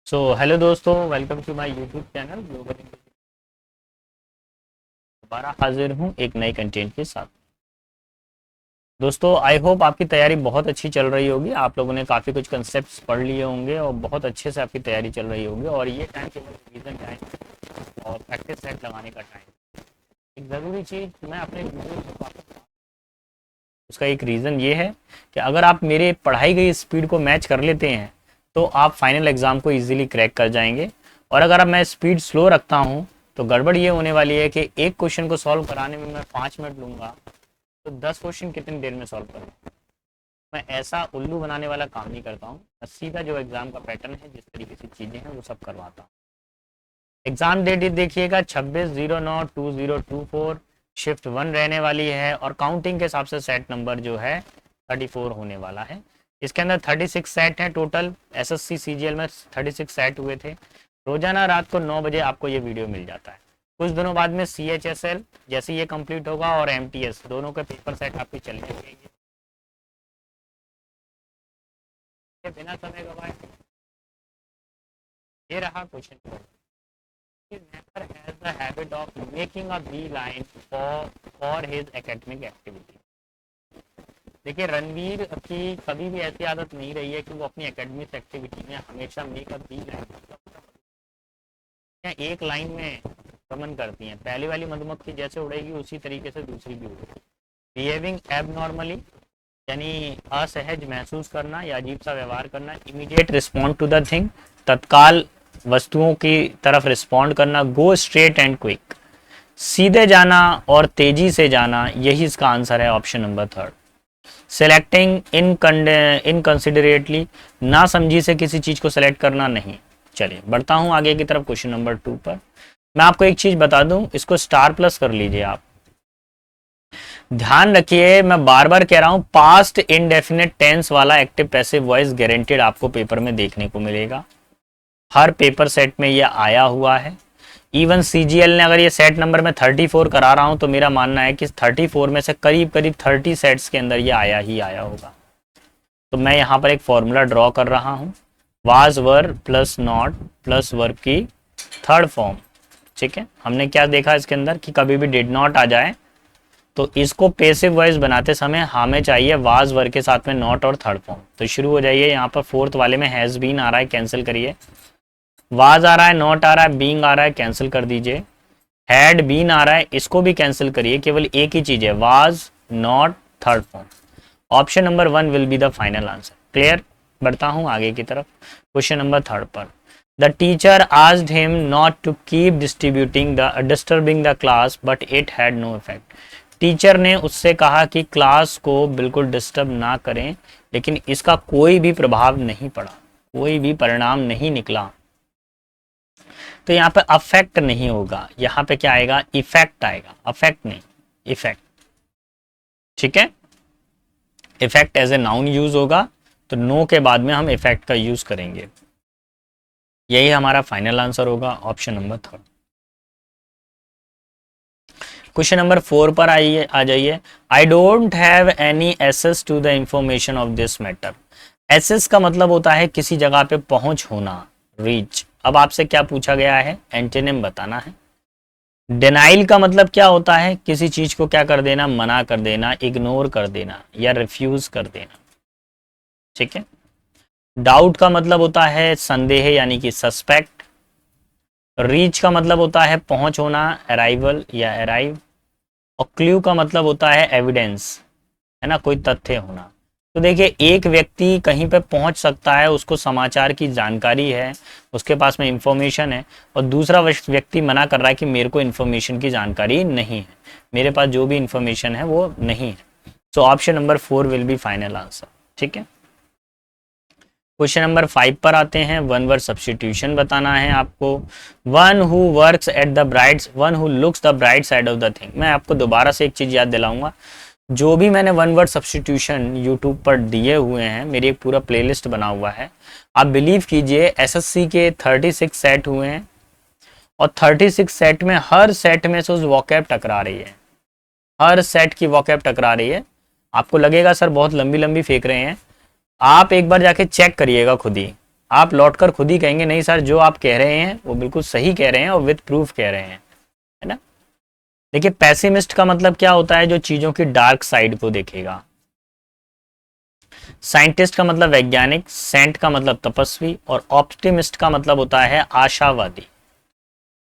Hello दोस्तों, welcome to my YouTube channel Global English. दोबारा हाजिर हूँ एक नए कंटेंट के साथ। दोस्तों, आई होप आपकी तैयारी बहुत अच्छी चल रही होगी। आप लोगों ने काफ़ी कुछ कंसेप्ट्स पढ़ लिए होंगे और बहुत अच्छे से आपकी तैयारी चल रही होगी। और ये टाइम केवल रिवीजन टाइम और प्रैक्टिस सेट लगाने का टाइम। एक ज़रूरी चीज़ मैं अपने वीडियो में वापस, उसका एक रीज़न ये है कि अगर आप मेरे पढ़ाई गई स्पीड को मैच कर लेते हैं तो आप फाइनल एग्ज़ाम को इजीली क्रैक कर जाएंगे। और अगर अब मैं स्पीड स्लो रखता हूँ तो गड़बड़ ये होने वाली है कि एक क्वेश्चन को सॉल्व कराने में मैं 5 मिनट लूँगा तो 10 क्वेश्चन कितनी देर में सॉल्व करूँ। मैं ऐसा उल्लू बनाने वाला काम नहीं करता हूँ। मैं सीधा जो एग्ज़ाम का पैटर्न है, जिस तरीके से चीज़ें हैं, वो सब करवाता हूँ। एग्ज़ाम डेट देखिएगा 26/09/2024। शिफ्ट 1 रहने वाली है और काउंटिंग के हिसाब से सेट नंबर जो है 34 होने वाला है। इसके अंदर 36 सेट हैं टोटल। एसएससी सीजीएल में 36 सेट हुए थे। रोजाना रात को 9 बजे आपको ये वीडियो मिल जाता है। कुछ दिनों बाद में CHSL जैसे ये कंप्लीट होगा और MTS दोनों के पेपर सेट आपके चलने चाहिए। बिना समय गवाए ये रहा question. never has the habit of making a beeline for his academic activity। देखिए, रणवीर की कभी भी ऐसी आदत नहीं रही है कि वो अपनी एकेडमिक एक्टिविटी में हमेशा मेक अ बी लाइन, एक लाइन में गमन करती हैं। पहली वाली मधुमक्खी जैसे उड़ेगी उसी तरीके से दूसरी भी उड़ेगी। बिहेविंग एबनॉर्मली यानी असहज महसूस करना या अजीब सा व्यवहार करना। Immediate respond to the thing, तत्काल वस्तुओं की तरफ रिस्पॉन्ड करना। गो स्ट्रेट एंड क्विक, सीधे जाना और तेजी से जाना, यही इसका आंसर है, ऑप्शन नंबर 3। सिलेक्टिंग इनकंसिडरेटली, ना समझी से किसी चीज को सिलेक्ट करना नहीं। चलिए बढ़ता हूं आगे की तरफ, क्वेश्चन नंबर 2 पर। मैं आपको एक चीज बता दूं, इसको स्टार प्लस कर लीजिए आप। ध्यान रखिए, मैं बार बार कह रहा हूं, पास्ट इनडेफिनेट टेंस वाला एक्टिव पैसिव वॉइस गारंटेड आपको पेपर में देखने को मिलेगा। हर पेपर सेट में यह आया हुआ है। इवन CGL ने अगर ये सेट नंबर में 34 करा रहा हूं तो मेरा मानना है कि 34 में से करीब करीब 30 सेट्स के अंदर ये आया ही आया होगा। तो मैं यहाँ पर एक फॉर्मूला ड्रॉ कर रहा हूँ, was were plus not plus verb की थर्ड फॉर्म। ठीक है, हमने क्या देखा इसके अंदर कि कभी भी डिड नॉट आ जाए तो इसको पेसिव वॉइस बनाते समय हमें चाहिए वाज वर के साथ में नॉट और थर्ड फॉर्म। तो शुरू हो जाइए। यहाँ पर फोर्थ वाले में हैज बीन आ रहा है, कैंसिल करिए। वाज आ रहा है, नॉट आ रहा है, बीइंग आ रहा है, कैंसिल कर दीजिए। हैड बीन आ रहा है, इसको भी कैंसिल करिए। केवल एक ही चीज है, was not third form. Option number 1 will be the final answer. Clear? बढ़ता हूं आगे की तरफ, क्वेश्चन नंबर 3 पर। The teacher asked him not to keep disturbing the class but it had no effect. Teacher ने उससे कहा कि क्लास को बिल्कुल डिस्टर्ब ना करें, लेकिन इसका कोई भी प्रभाव नहीं पड़ा, कोई भी परिणाम नहीं निकला। तो यहाँ पे अफेक्ट नहीं होगा, यहाँ पे क्या आएगा, इफेक्ट आएगा। अफेक्ट नहीं, इफेक्ट। ठीक है, effect as a noun use होगा तो नो के बाद में हम इफेक्ट का यूज करेंगे। यही हमारा फाइनल आंसर होगा, ऑप्शन नंबर 3। क्वेश्चन नंबर 4 पर आइए, आ जाइए। I don't have any access to the information of this matter. Access का मतलब होता है किसी जगह पे पहुंच होना, रीच। अब आपसे क्या पूछा गया है, एंटोनिम बताना है। डिनाइल का मतलब क्या होता है, किसी चीज को क्या कर देना, मना कर देना, इग्नोर कर देना या रिफ्यूज कर देना। ठीक है। डाउट का मतलब होता है संदेह यानी कि सस्पेक्ट। रीच का मतलब होता है पहुंच होना, अराइवल या अराइव। और क्ल्यू का मतलब होता है एविडेंस, है ना, कोई तथ्य होना। तो देखिए, एक व्यक्ति कहीं पे पहुंच सकता है, उसको समाचार की जानकारी है, उसके पास में इंफॉर्मेशन है, और दूसरा व्यक्ति मना कर रहा है कि मेरे को इंफॉर्मेशन की जानकारी नहीं है, मेरे पास जो भी इंफॉर्मेशन है वो नहीं है। So option number 4 will be final answer. ठीक है। क्वेश्चन नंबर 5 पर आते हैं। वन वर्ड सब्स्टिट्यूशन बताना है आपको। One who works at the bright, one who looks the bright side of the thing. मैं आपको दोबारा से एक चीज याद दिलाऊंगा, जो भी मैंने वन वर्ड सब्स्टिट्यूशन यूट्यूब पर दिए हुए हैं, मेरी एक पूरा प्लेलिस्ट बना हुआ है। आप बिलीव कीजिए, एसएससी के 36 सेट हुए हैं और 36 सेट में हर सेट में से उस वॉकैब टकरा रही है, हर सेट की वॉकैब टकरा रही है। आपको लगेगा सर बहुत लंबी लंबी फेंक रहे हैं, आप एक बार जाके चेक करिएगा खुद ही। आप लौट कर खुद ही कहेंगे नहीं सर जो आप कह रहे हैं वो बिल्कुल सही कह रहे हैं और विद प्रूफ कह रहे हैं, है ना। देखिए पेसिमिस्ट का मतलब क्या होता है, जो चीजों की डार्क साइड को देखेगा। साइंटिस्ट का मतलब वैज्ञानिक, सेंट का मतलब तपस्वी, और ऑप्टिमिस्ट का मतलब होता है आशावादी।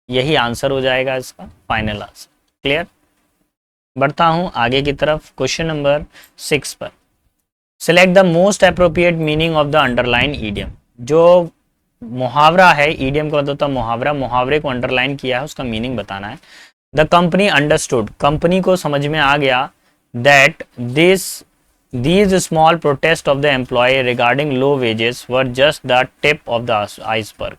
यही आंसर हो जाएगा इसका फाइनल आंसर। क्लियर। बढ़ता हूं आगे की तरफ क्वेश्चन नंबर 6 पर। Select the most appropriate meaning of the underline idiom. जो मुहावरा है, ईडियम का मतलब होता है मुहावरा, मुहावरे को अंडरलाइन किया है उसका मीनिंग बताना है। द कंपनी अंडरस्टूड, कंपनी को समझ में आ गया that these small protests of the employee regarding low wages were just the tip of the iceberg।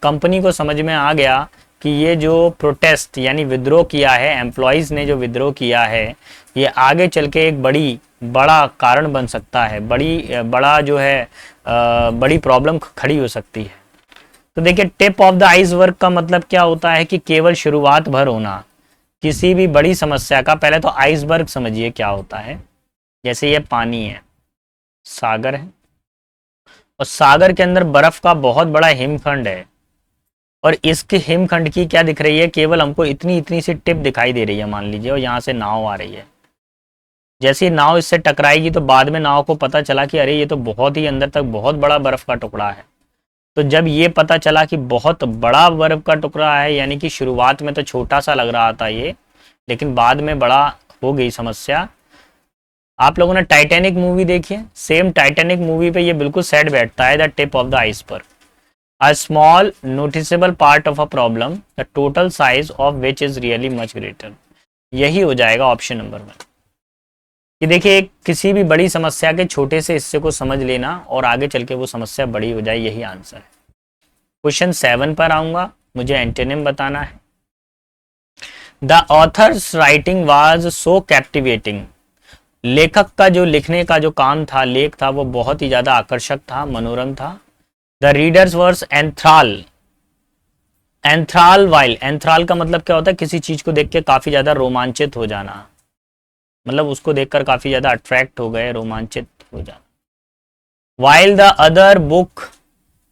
Company को समझ में आ गया कि ये जो प्रोटेस्ट यानी विद्रोह किया है, एम्प्लॉयज ने जो विद्रोह किया है, ये आगे चल के एक बड़ा कारण बन सकता है, बड़ा जो है बड़ी प्रॉब्लम खड़ी हो सकती है। तो देखिए टिप ऑफ द आइसबर्ग का मतलब क्या होता है कि केवल शुरुआत भर होना किसी भी बड़ी समस्या का। पहले तो आइसबर्ग समझिए क्या होता है। जैसे ये पानी है, सागर है, और सागर के अंदर बर्फ का बहुत बड़ा हिमखंड है, और इसके हिमखंड की क्या दिख रही है, केवल हमको इतनी इतनी सी टिप दिखाई दे रही है मान लीजिए, और यहाँ से नाव आ रही है। जैसे नाव इससे टकराएगी तो बाद में नाव को पता चला कि अरे ये तो बहुत ही अंदर तक बहुत बड़ा बर्फ का टुकड़ा है। तो जब ये पता चला कि बहुत बड़ा बर्फ का टुकड़ा है, यानी कि शुरुआत में तो छोटा सा लग रहा था ये, लेकिन बाद में बड़ा हो गई समस्या। आप लोगों ने टाइटैनिक मूवी देखी है, सेम टाइटैनिक मूवी पे ये बिल्कुल सेट बैठता है, the tip of the iceberg, a small noticeable part of a problem the total size of which is really much greater. यही हो जाएगा ऑप्शन नंबर 1 कि देखिए किसी भी बड़ी समस्या के छोटे से हिस्से को समझ लेना और आगे चल के वो समस्या बड़ी हो जाए, यही आंसर है। क्वेश्चन 7 पर आऊंगा, मुझे एंटोनिम बताना है। The author's writing was so captivating, लेखक का जो लिखने का जो काम था, लेख था, वो बहुत ही ज्यादा आकर्षक था, मनोरम था। द रीडर्स वर्स एंथ्राल, एंथ्राल वाइल, एंथ्राल का मतलब क्या होता है, किसी चीज को देख के काफी ज्यादा रोमांचित हो जाना, मतलब उसको देखकर काफी ज्यादा अट्रैक्ट हो गए, रोमांचित हो जाना। While the other book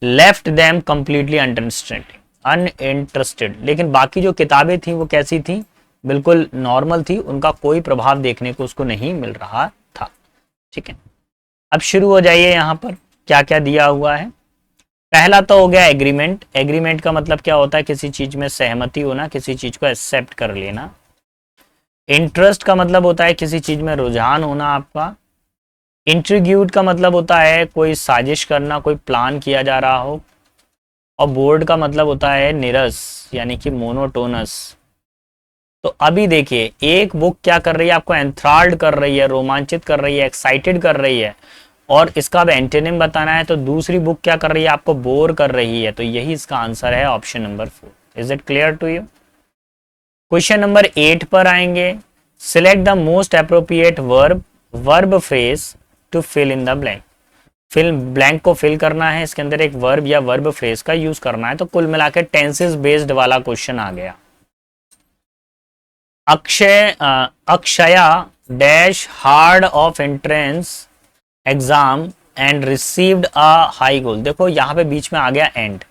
left them completely uninterested, लेकिन बाकी जो किताबें थी वो कैसी थी, बिल्कुल नॉर्मल थी, उनका कोई प्रभाव देखने को उसको नहीं मिल रहा था। ठीक है, अब शुरू हो जाइए। यहां पर क्या क्या दिया हुआ है। पहला तो हो गया एग्रीमेंट। एग्रीमेंट का मतलब क्या होता है, किसी चीज में सहमति होना, किसी चीज को एक्सेप्ट कर लेना। इंटरेस्ट का मतलब होता है किसी चीज में रुझान होना आपका। इंट्रीग्यूट का मतलब होता है कोई साजिश करना, कोई प्लान किया जा रहा हो। और बोर्ड का मतलब होता है नीरस, यानी कि मोनोटोनस। तो अभी देखिए एक बुक क्या कर रही है, आपको एंथ्राल्ड कर रही है, रोमांचित कर रही है, एक्साइटेड कर रही है, और इसका अब एंटोनिम बताना है, तो दूसरी बुक क्या कर रही है, आपको बोर कर रही है। तो यही इसका आंसर है option number 4। Is it clear to you. Question number 8 पर आएंगे। Select the most appropriate verb phrase to fill in the blank. Fill blank को फिल करना है, इसके अंदर एक वर्ब या वर्ब फ्रेज का यूज करना है। तो कुल मिलाकर टेंसेस बेस्ड वाला क्वेश्चन आ गया। Akshaya dash hard of entrance exam and received a high goal. देखो यहाँ पे बीच में आ गया एंड।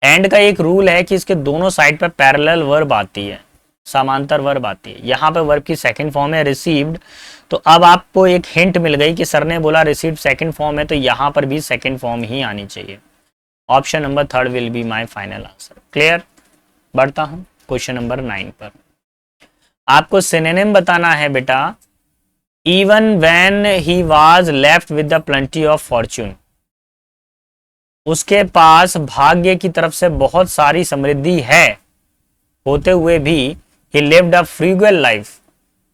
एंड का एक रूल है कि इसके दोनों साइड पर पैरेलल वर्ब आती है, समांतर वर्ब आती है। यहाँ पे वर्ब की सेकंड फॉर्म है रिसीव्ड। तो अब आपको एक हिंट मिल गई कि सर ने बोला रिसीव्ड सेकंड फॉर्म है, तो यहाँ पर भी सेकंड फॉर्म ही आनी चाहिए। Option number 3 will be my final answer. Clear. बढ़ता हूँ क्वेश्चन नंबर 9 पर। आपको सिनोनिम बताना है बेटा। Even when he was left with the plenty of Fortune, उसके पास भाग्य की तरफ से बहुत सारी समृद्धि है होते हुए भी ही लिव्ड अ फ्रीगल लाइफ,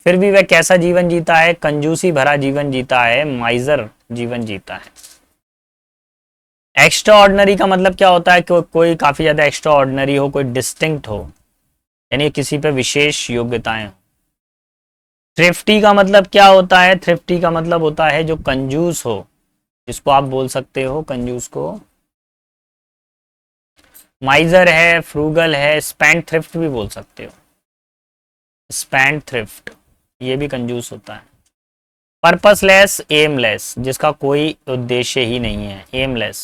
फिर भी वह कैसा जीवन जीता है, कंजूसी भरा जीवन जीता है, माइजर जीवन जीता है। एक्स्ट्रा ऑर्डिनरी का मतलब क्या होता है, कोई काफी ज्यादा एक्स्ट्रा ऑर्डिनरी हो, कोई डिस्टिंक्ट हो, यानी किसी पे विशेष योग्यताएं हो। थ्रिफ्टी का मतलब क्या होता है, थ्रिफ्टी का मतलब होता है जो कंजूस हो, जिसको आप बोल सकते हो कंजूस को माइजर है, फ्रूगल है, स्पेंड थ्रिफ्ट भी बोल सकते हो। स्पेंड थ्रिफ्ट ये भी कंजूस होता है। पर्पसलेस एमलेस, जिसका कोई उद्देश्य ही नहीं है, एमलेस।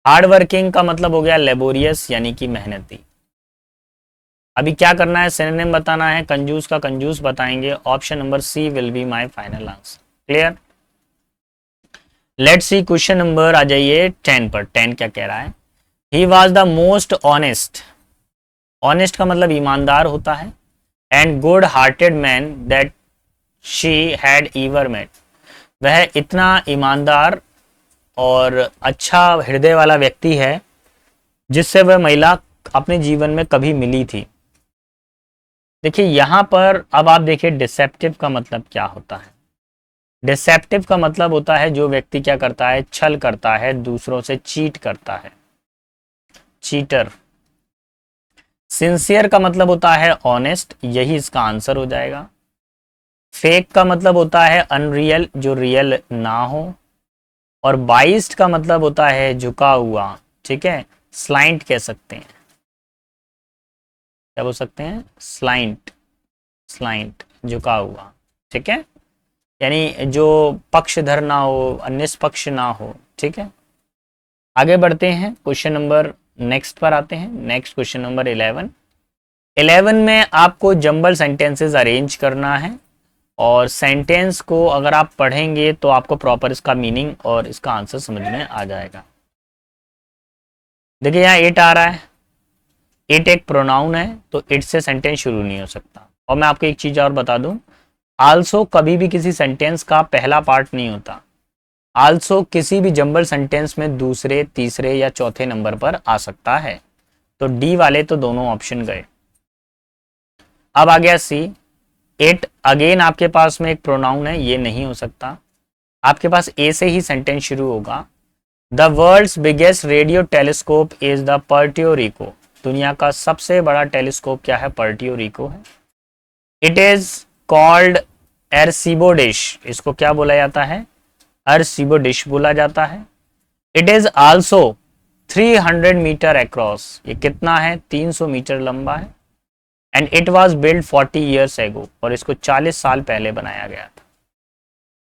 हार्ड वर्किंग का मतलब हो गया लेबोरियस यानी कि मेहनती। अभी क्या करना है, सिनोनिम बताना है, कंजूस का कंजूस बताएंगे। Option number C will be my final answer. Clear? Let's see question number आ जाइए 10 पर। 10 क्या कह रहा है? He was the most honest. Honest का मतलब ईमानदार होता है। And good hearted man that she had ever met. वह इतना ईमानदार और अच्छा हृदय वाला व्यक्ति है जिससे वह महिला अपने जीवन में कभी मिली थी। देखिए यहां पर अब आप देखिए डिसेप्टिव का मतलब क्या होता है। डिसेप्टिव का मतलब होता है जो व्यक्ति क्या करता है, छल करता है, दूसरों से चीट करता है, चीटर। सिंसियर का मतलब होता है ऑनेस्ट, यही इसका आंसर हो जाएगा। फेक का मतलब होता है अनरियल, जो रियल ना हो। और बाइस्ड का मतलब होता है झुका हुआ, ठीक है, स्लाइंट कह सकते हैं। क्या बोल सकते हैं? स्लाइंट, स्लाइंट झुका हुआ, ठीक है, यानी जो पक्षधर ना हो, निष्पक्ष ना हो, ठीक है। आगे बढ़ते हैं, क्वेश्चन नंबर नेक्स्ट पर आते हैं। Next question number 11। 11 में आपको जंबल सेंटेंसेस अरेंज करना है और सेंटेंस को अगर आप पढ़ेंगे तो आपको प्रॉपर इसका मीनिंग और इसका आंसर समझ में आ जाएगा। देखिए यहाँ इट आ रहा है, इट एक प्रोनाउन है तो इट से सेंटेंस शुरू नहीं हो सकता। और मैं आपको एक चीज और बता दूं, आल्सो कभी भी किसी सेंटेंस का पहला पार्ट नहीं होता। आल्सो किसी भी जंबल सेंटेंस में दूसरे, तीसरे या चौथे नंबर पर आ सकता है। तो डी वाले तो दोनों ऑप्शन गए। अब आ गया सी। इट अगेन आपके पास में एक प्रोनाउन है, ये नहीं हो सकता। आपके पास ए से ही सेंटेंस शुरू होगा। The world's biggest radio telescope is the Puerto Rico. दुनिया का सबसे बड़ा टेलीस्कोप क्या है? पर्टियो रिको है। It is called Arecibo dish. इसको क्या बोला जाता है? एरसीबो डिश बोला जाता है। It is also 300 metre across. ये कितना है? 300 मीटर लंबा है। And it was build 40 years ago. और इसको 40 साल पहले बनाया गया था।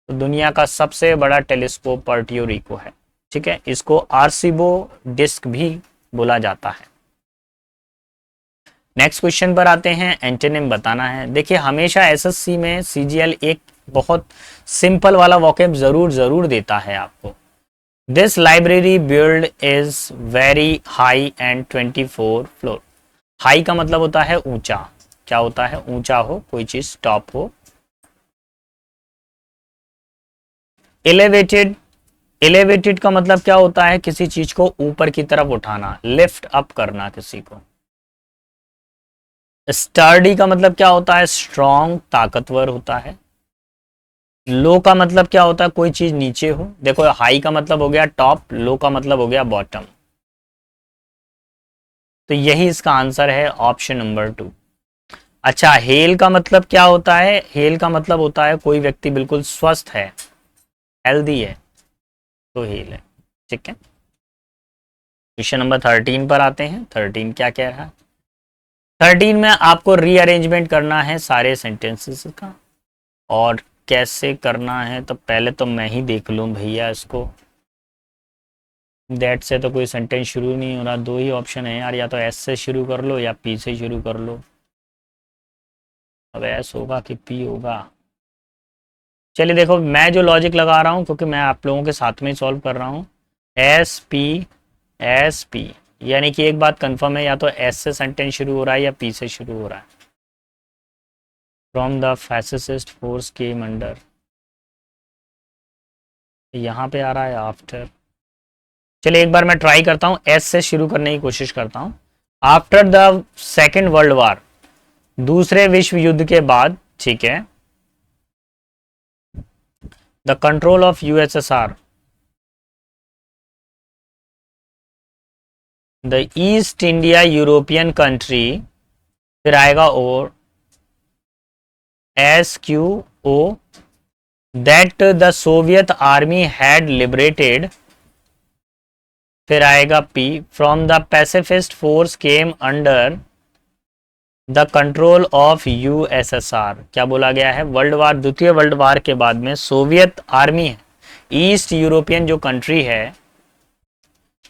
तो दुनिया का सबसे बड़ा टेलीस्कोप पर्टियो रिको है, ठीक है। इसको आर्सिबो डिस्क भी बोला जाता है। नेक्स्ट क्वेश्चन पर आते हैं, एंटोनिम बताना है। देखिए हमेशा एसएससी में सीजीएल एक बहुत सिंपल वाला वोकैब जरूर देता है आपको। This library build is very high and 24 floor. High का मतलब होता है ऊंचा। क्या होता है? ऊंचा हो, कोई चीज टॉप हो। एलिवेटेड, एलिवेटेड का मतलब क्या होता है? किसी चीज को ऊपर की तरफ उठाना, लिफ्ट अप करना किसी को। स्टर्डी का मतलब क्या होता है? स्ट्रॉन्ग, ताकतवर होता है। लो का मतलब क्या होता है? कोई चीज नीचे हो। देखो हाई का मतलब हो गया टॉप, लो का मतलब हो गया बॉटम। तो यही इसका आंसर है, ऑप्शन नंबर 2। अच्छा, हेल का मतलब क्या होता है? हेल का मतलब होता है कोई व्यक्ति बिल्कुल स्वस्थ है, हेल्दी है, तो हेल है, ठीक है। क्वेश्चन नंबर 13 पर आते हैं। 13 क्या कह रहा है? 13 में आपको रीअरेंजमेंट करना है सारे सेंटेंसेस का। और कैसे करना है तो पहले तो मैं ही देख लूं भैया इसको। दैट से तो कोई सेंटेंस शुरू नहीं हो रहा। दो ही ऑप्शन है यार, या तो एस से शुरू कर लो या पी से शुरू कर लो। अब एस होगा कि पी होगा? चलिए देखो, मैं जो लॉजिक लगा रहा हूँ, क्योंकि मैं आप लोगों के साथ में ही सॉल्व कर रहा हूँ। एस पी, यानी कि एक बात कंफर्म है, या तो एस से सेंटेंस शुरू हो रहा है या पी से शुरू हो रहा है। From the fascist force came under, यहाँ पे आ रहा है आफ्टर। चलिए एक बार मैं ट्राई करता हूँ, एस से शुरू करने की कोशिश करता हूँ। After the second world war, दूसरे विश्व युद्ध के बाद, ठीक है, the control of USSR, the east India European country, फिर आएगा और SQO, that the Soviet army had liberated, फिर आएगा P, from the pacifist force came under the control of USSR. क्या बोला गया है? वर्ल्ड वार, द्वितीय वर्ल्ड वार के बाद में सोवियत आर्मी है, ईस्ट यूरोपियन जो कंट्री है,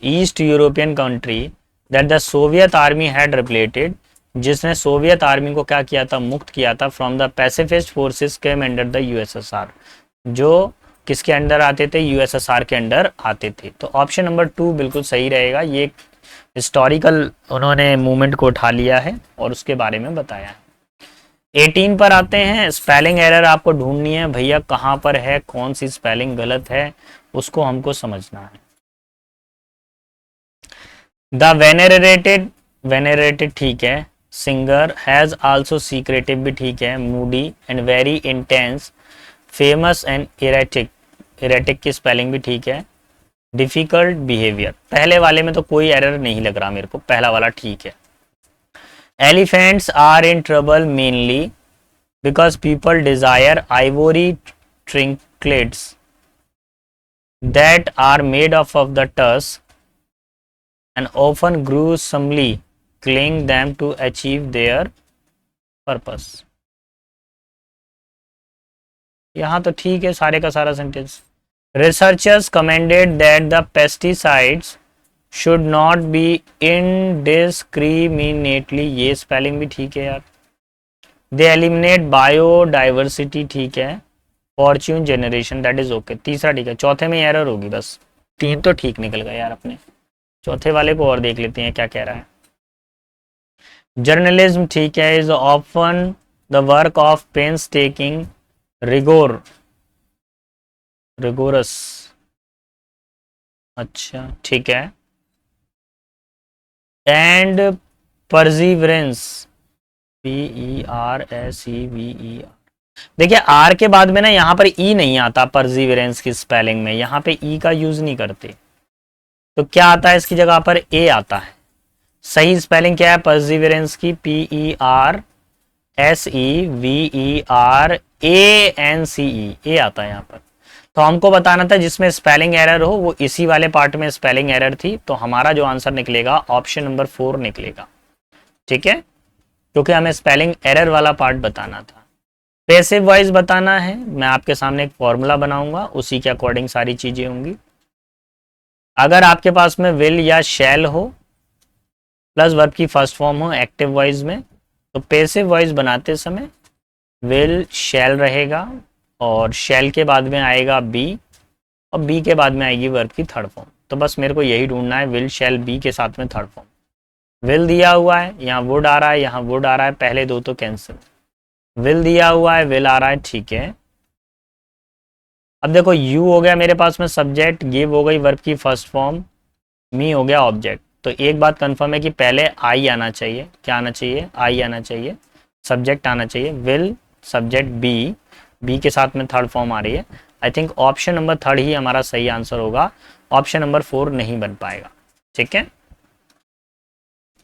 east European country that the Soviet army had replated, जिसने सोवियत आर्मी को क्या किया था, मुक्त किया था, from the pacifist forces came under the USSR, जो किसके अंडर आते थे, यूएसएसआर के अंडर आते थे। तो ऑप्शन नंबर 2 बिल्कुल सही रहेगा। ये हिस्टोरिकल उन्होंने मूवमेंट को उठा लिया है और उसके बारे में बताया है। 18 पर आते हैं। स्पेलिंग एरर आपको ढूंढनी है भैया, कहाँ पर है, कौन सी स्पेलिंग गलत है, उसको हमको समझना है। द वेनेरेटेड, वेनेरेटेड ठीक है, सिंगर हैज आल्सो सीक्रेटिव भी ठीक है, Moody and very intense, famous and erratic, erratic की स्पेलिंग भी ठीक है, डिफिकल्ट बिहेवियर, पहले वाले में तो कोई एरर नहीं लग रहा मेरे को, पहला वाला ठीक है। Elephants are in trouble mainly because people desire ivory trinkets that are made of the tusk and often gruesomely cling them to achieve their purpose। यहाँ तो ठीक है सारे का सारा sentence. Researchers commended that the pesticides should not be indiscriminately, ये spelling भी ठीक है यार। दे एलिमिनेट बायोडाइवर्सिटी ठीक है, Fortune generation that is okay, तीसरा ठीक है। चौथे में एरर होगी बस, 3 तो ठीक निकल गए यार अपने। चौथे वाले को और देख लेते हैं क्या कह रहा है। जर्नलिज्म ठीक है, is often the work of pains taking rigour, rigorous, अच्छा ठीक है, एंड परसिवरेंस, PERSEVER। देखिए आर के बाद में ना यहाँ पर ई नहीं आता परसिवरेंस की स्पेलिंग में, यहाँ पे ई का यूज नहीं करते, तो क्या आता है इसकी जगह पर, ए आता है। सही स्पेलिंग क्या है परसिवरेंस की, PERSEVERANCE, ए आता है यहाँ पर। तो हमको बताना था जिसमें स्पेलिंग एरर हो वो इसी वाले पार्ट में स्पेलिंग एरर थी, तो हमारा जो आंसर निकलेगा ऑप्शन नंबर 4 निकलेगा, ठीक है, क्योंकि हमें स्पेलिंग एरर वाला पार्ट बताना था। पैसिव वॉइस बताना है, मैं आपके सामने एक फॉर्मूला बनाऊंगा, उसी के अकॉर्डिंग सारी चीजें होंगी। अगर आपके पास में विल या शैल हो प्लस वर्ब की फर्स्ट फॉर्म हो एक्टिव वॉइस में, तो पैसिव वॉइस बनाते समय विल शैल रहेगा और शैल के बाद में आएगा बी और बी के बाद में आएगी वर्ब की थर्ड फॉर्म। तो बस मेरे को यही ढूंढना है, विल शैल बी के साथ में थर्ड फॉर्म। विल दिया हुआ है, यहाँ वुड आ रहा है, यहाँ वुड आ रहा है, पहले दो तो कैंसिल। विल दिया हुआ है, विल आ रहा है, ठीक है। अब देखो यू हो गया मेरे पास में सब्जेक्ट, गिव हो गई वर्ब की फर्स्ट फॉर्म, मी हो गया ऑब्जेक्ट। तो एक बात कंफर्म है कि पहले आई आना चाहिए, क्या आना चाहिए, आई आना चाहिए, सब्जेक्ट आना चाहिए, विल सब्जेक्ट बी, बी के साथ में थर्ड फॉर्म आ रही है। आई थिंक ऑप्शन नंबर 3 ही हमारा सही आंसर होगा, ऑप्शन नंबर 4 नहीं बन पाएगा, ठीक है।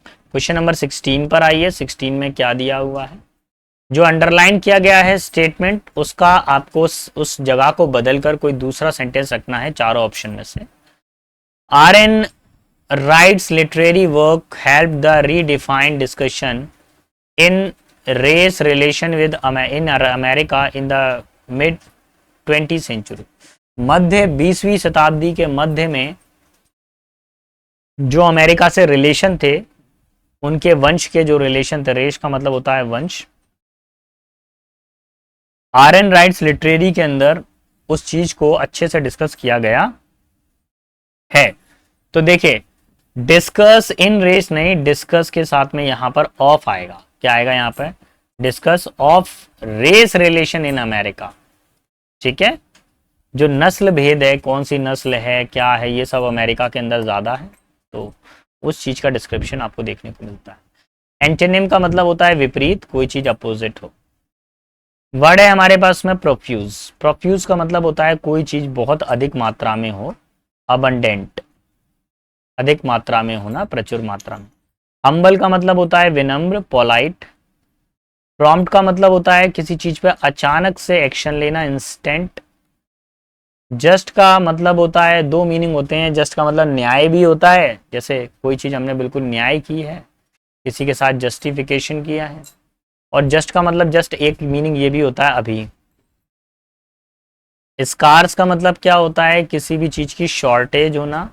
क्वेश्चन नंबर 16 पर आइए। 16 में क्या दिया हुआ है, जो अंडरलाइन किया गया है स्टेटमेंट, उसका आपको उस जगह को बदलकर कोई दूसरा सेंटेंस रखना है चारों ऑप्शन में से। RN Wright's literary work helped the redefine discussion in race relation with in America in the mid 20th century। मध्य 20वीं शताब्दी के मध्य में जो अमेरिका से रिलेशन थे, उनके वंश के जो रिलेशन थे, रेस का मतलब होता है वंश, RN Wright's लिटरेरी के अंदर उस चीज को अच्छे से डिस्कस किया गया है। तो देखिए डिस्कस इन रेस नहीं, डिस्कस के साथ में यहां पर ऑफ आएगा, क्या आएगा यहाँ पर, discuss of race relation in America, ठीक है। जो नस्ल भेद है, कौन सी नस्ल है, क्या है, ये सब अमेरिका के अंदर ज्यादा है, तो उस चीज का डिस्क्रिप्शन आपको देखने को मिलता है। एंटोनिम का मतलब होता है विपरीत, कोई चीज अपोजिट हो। वर्ड है हमारे पास में प्रोफ्यूज, प्रोफ्यूज का मतलब होता है कोई चीज बहुत अधिक मात्रा में हो, अबंडेंट, अधिक मात्रा में होना, प्रचुर मात्रा में। हम्बल का मतलब होता है विनम्र, पोलाइट। प्रॉम्प्ट का मतलब होता है किसी चीज पे अचानक से एक्शन लेना, इंस्टेंट। जस्ट का मतलब होता है, दो मीनिंग होते हैं, जस्ट का मतलब न्याय भी होता है, जैसे कोई चीज हमने बिल्कुल न्याय की है, किसी के साथ जस्टिफिकेशन किया है। और जस्ट का मतलब जस्ट एक मीनिंग ये भी होता है अभी। स्कार्स का मतलब क्या होता है, किसी भी चीज की शॉर्टेज होना,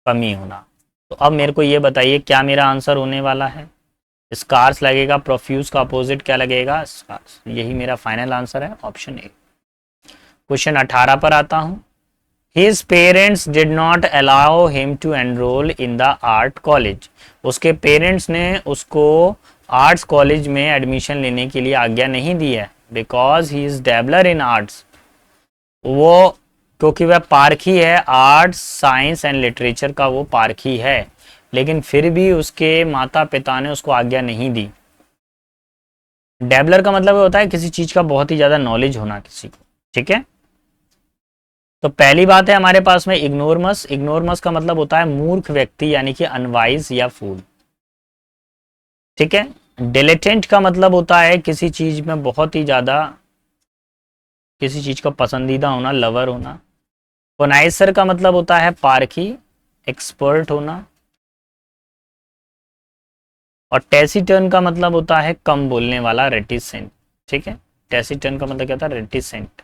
कमी होना। तो अब मेरे को ये बताइए क्या मेरा आंसर होने वाला है। स्कार्स लगेगा, प्रोफ्यूज का अपोजिट क्या लगेगा, स्कार्स। यही मेरा फाइनल आंसर है, ऑप्शन ए। क्वेश्चन 18 पर आता हूं। His parents did not allow him to enroll in the art college. उसके पेरेंट्स ने उसको आर्ट्स कॉलेज में एडमिशन लेने के लिए आज्ञा नहीं दी है, because he is dabbler in arts. वो क्योंकि वह पारखी है, आर्ट्स साइंस एंड लिटरेचर का वो पारखी है, लेकिन फिर भी उसके माता पिता ने उसको आज्ञा नहीं दी। डेबलर का मतलब होता है किसी चीज का बहुत ही ज्यादा नॉलेज होना किसी को, ठीक है। तो पहली बात है हमारे पास में इग्नोरमस। इग्नोरमस का मतलब होता है मूर्ख व्यक्ति, यानी कि अनवाइज या फूल, ठीक है। डिलेटेंट का मतलब होता है किसी चीज में बहुत ही ज्यादा, किसी चीज का पसंदीदा होना, लवर होना। कोनाइसर का मतलब होता है पारखी, एक्सपर्ट होना। और टेसिटर्न का मतलब होता है कम बोलने वाला, रेटिसेंट, ठीक है। टेसिटर्न का मतलब क्या होता है, रेटिसेंट।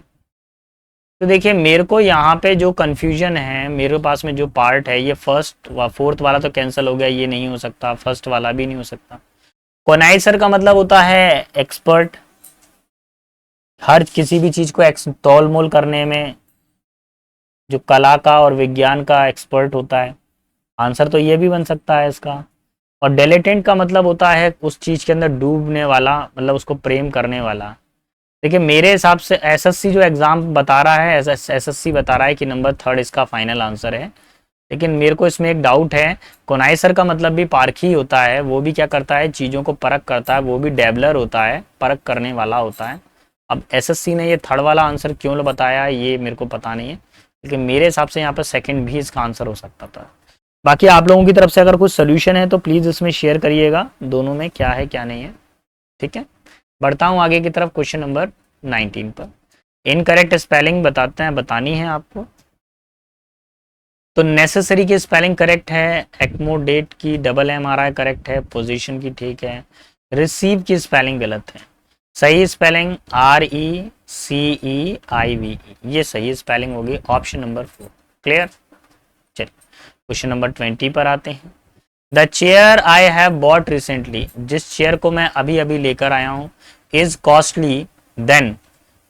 तो देखिए मेरे को यहाँ पे जो कंफ्यूजन है, मेरे पास में जो पार्ट है, ये फर्स्ट व फोर्थ वाला तो कैंसिल हो गया, ये नहीं हो सकता, फर्स्ट वाला भी नहीं हो सकता। कोनाइसर का मतलब होता है एक्सपर्ट, हर किसी भी चीज को तौल मोल करने में जो कला का और विज्ञान का एक्सपर्ट होता है। आंसर तो ये भी बन सकता है इसका। और डिलेटेंट का मतलब होता है उस चीज के अंदर डूबने वाला, मतलब उसको प्रेम करने वाला। देखिए मेरे हिसाब से एसएससी जो एग्जाम बता रहा है, एसएससी बता रहा है कि नंबर 3 इसका फाइनल आंसर है, लेकिन मेरे को इसमें एक डाउट है। कोनाइसर का मतलब भी पारखी होता है, वो भी क्या करता है, चीज़ों को परख करता है, वो भी डेबलर होता है, परख करने वाला होता है। अब एसएससी ने ये थर्ड वाला आंसर क्यों बताया ये मेरे को पता नहीं है, लेकिन मेरे हिसाब से यहाँ पर सेकंड भी इसका आंसर हो सकता था। बाकी आप लोगों की तरफ से अगर कुछ सोल्यूशन है तो प्लीज़ इसमें शेयर करिएगा, दोनों में क्या है क्या नहीं है, ठीक है। बढ़ता हूँ आगे की तरफ, क्वेश्चन नंबर 19 पर। इनकरेक्ट स्पेलिंग बतानी है आपको। तो नेसेसरी की स्पेलिंग करेक्ट है, एक्मोडेट की डबल एम आ रहा है, करेक्ट है। पोजीशन की ठीक है। रिसीव की स्पेलिंग गलत है, सही स्पेलिंग RECEIVE, ये सही स्पेलिंग होगी, ऑप्शन नंबर 4। क्लियर। चलिए क्वेश्चन नंबर 20 पर आते हैं। The chair I have bought recently, जिस चेयर को मैं अभी अभी लेकर आया हूँ, इज कॉस्टली देन,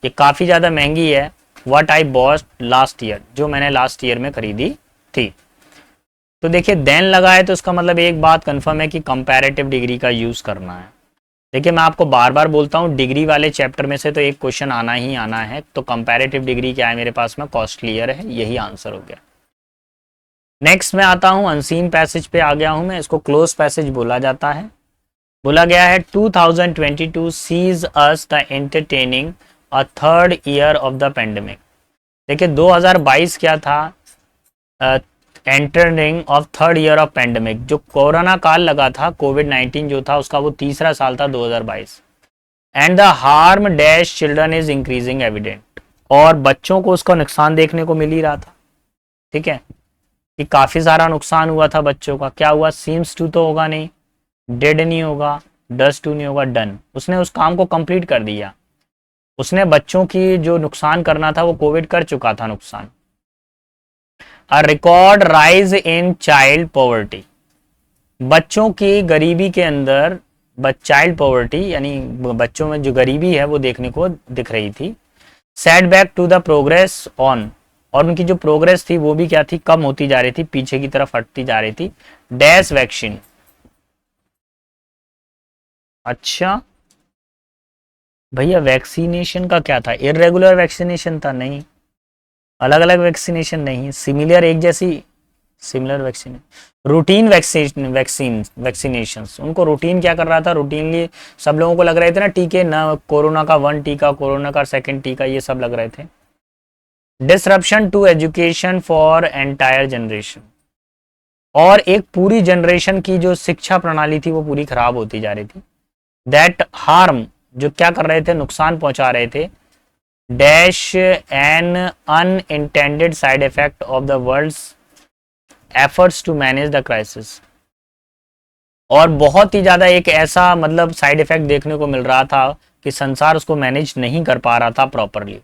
ये काफ़ी ज़्यादा महंगी है, what I bought last year, जो मैंने लास्ट ईयर में खरीदी थी। तो देखिए देन लगा है तो इसका मतलब एक बात कंफर्म है कि कंपैरेटिव डिग्री का यूज़ करना है। देखिए मैं आपको बार बार बोलता हूँ डिग्री वाले चैप्टर में से तो एक क्वेश्चन आना ही आना है। तो कंपैरेटिव डिग्री क्या है मेरे पास में, कॉस्टलियर है, यही आंसर हो गया। नेक्स्ट में आता हूँ, अनसीन पैसेज पे आ गया हूँ मैं, इसको क्लोज पैसेज बोला जाता है। बोला गया है 2022 sees us the entertaining a third year of the pandemic. देखिए 2022 क्या था, entering of third year of pandemic, जो कोरोना काल लगा था, कोविड-19 जो था उसका वो तीसरा साल था 2022। And the harm dash children is increasing evident, और बच्चों को उसका नुकसान देखने को मिल ही रहा था, ठीक है, कि काफी सारा नुकसान हुआ था बच्चों का। क्या हुआ, सीम्स टू तो होगा नहीं, डेड नहीं होगा, डस टू नहीं होगा, डन, उसने उस काम को कंप्लीट कर दिया। उसने बच्चों की जो नुकसान करना था वो कोविड कर चुका था नुकसान। A record rise in child poverty, बच्चों की गरीबी के अंदर, चाइल्ड पॉवर्टी यानी बच्चों में जो गरीबी है वो देखने को दिख रही थी। Setback to the progress on, और उनकी जो प्रोग्रेस थी वो भी क्या थी, कम होती जा रही थी, पीछे की तरफ हटती जा रही थी। डैश वैक्सीन, अच्छा भैया वैक्सीनेशन का क्या था, इरेगुलर वैक्सीनेशन था, नहीं अलग अलग वैक्सीनेशन नहीं, सिमिलर एक जैसी, सिमिलर वैक्सीन, रूटीन वैक्सीनेशन, उनको रूटीन क्या कर रहा था, रूटीनली सब लोगों को लग रहे थे ना टीके, ना कोरोना का 1 टीका, कोरोना का 2nd टीका, ये सब लग रहे थे। Disruption to education for entire generation, और एक पूरी जनरेशन की जो शिक्षा प्रणाली थी वो पूरी खराब होती जा रही थी। दैट हार्म, जो क्या कर रहे थे, नुकसान पहुंचा रहे थे। Dash an unintended side effect of the world's efforts to manage the crisis, और बहुत ही ज्यादा एक ऐसा मतलब साइड इफेक्ट देखने को मिल रहा था कि संसार उसको मैनेज नहीं कर पा रहा था प्रॉपरली।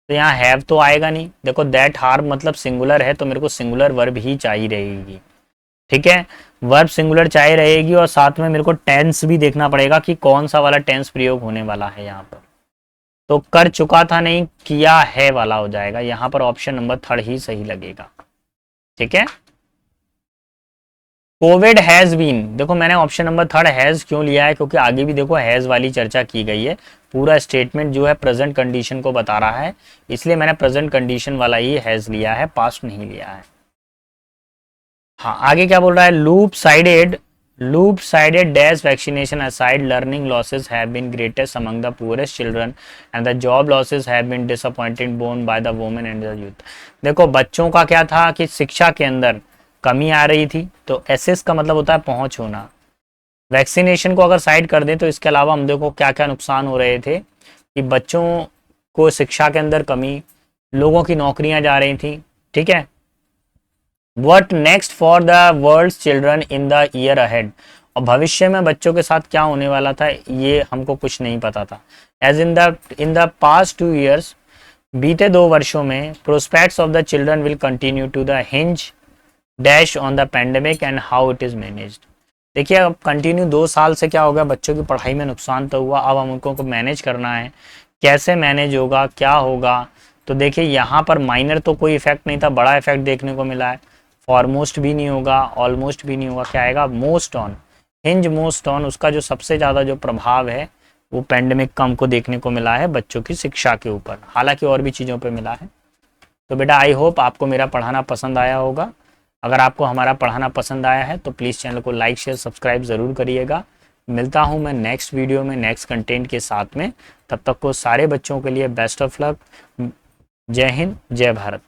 तो यहाँ हैव तो आएगा नहीं, देखो दैट हार्म मतलब सिंगुलर है तो मेरे को सिंगुलर वर्ब ही चाहिए रहेगी। ठीक है, वर्ब सिंगुलर चाहिए रहेगी और साथ में मेरे को टेंस भी देखना पड़ेगा कि कौन सा वाला टेंस प्रयोग होने वाला है यहाँ पर। तो कर चुका था नहीं, किया है वाला हो जाएगा यहाँ पर, ऑप्शन नंबर 3 ही सही लगेगा। ठीक है, कोविड हैज बीन, देखो मैंने ऑप्शन नंबर 3 हैज क्यों लिया है, क्योंकि आगे भी देखो हैज वाली चर्चा की गई है, पूरा स्टेटमेंट जो है प्रेजेंट कंडीशन को बता रहा है, इसलिए मैंने प्रेजेंट कंडीशन वाला ही हैज लिया है, पास्ट नहीं लिया है। हाँ, आगे क्या बोल रहा है, lopsided dash vaccination aside learning losses have been greatest among the poorest children and the job losses have been disappointed borne by the women and the youth. देखो बच्चों का क्या था कि शिक्षा के अंदर कमी आ रही थी, तो एसेस का मतलब होता है पहुंच होना। वैक्सीनेशन को अगर साइड कर दें तो इसके अलावा हम देखो क्या क्या नुकसान हो रहे थे कि बच्चों को शिक्षा के अंदर कमी, लोगों की नौकरियां जा रही थी। ठीक है, what next for the world's children in the year ahead, और भविष्य में बच्चों के साथ क्या होने वाला था ये हमको कुछ नहीं पता था। As in the past 2 years, बीते 2 वर्षों में prospects of the children will continue to the hinge dash on the pandemic and how it is managed. देखिए अब कंटिन्यू 2 साल से क्या हो गया, बच्चों की पढ़ाई में नुकसान तो हुआ, अब हम उनको मैनेज करना है, कैसे मैनेज होगा, क्या होगा। तो देखिए यहाँ पर माइनर तो कोई इफेक्ट नहीं था, बड़ा इफेक्ट देखने को मिला है। फॉरमोस्ट भी नहीं होगा, ऑलमोस्ट भी नहीं होगा, क्या आएगा, most on, hinge most on, उसका जो सबसे ज़्यादा जो प्रभाव है वो पेंडेमिक का हमको देखने को मिला है बच्चों की शिक्षा के ऊपर, हालांकि और भी चीज़ों पे मिला है। तो बेटा आई होप आपको मेरा पढ़ाना पसंद आया होगा। अगर आपको हमारा पढ़ाना पसंद आया है तो प्लीज़ चैनल को लाइक शेयर सब्सक्राइब ज़रूर करिएगा। मिलता हूँ मैं नेक्स्ट वीडियो में नेक्स्ट कंटेंट के साथ में, तब तक को सारे बच्चों के लिए बेस्ट ऑफ लक। जय हिंद, जय भारत।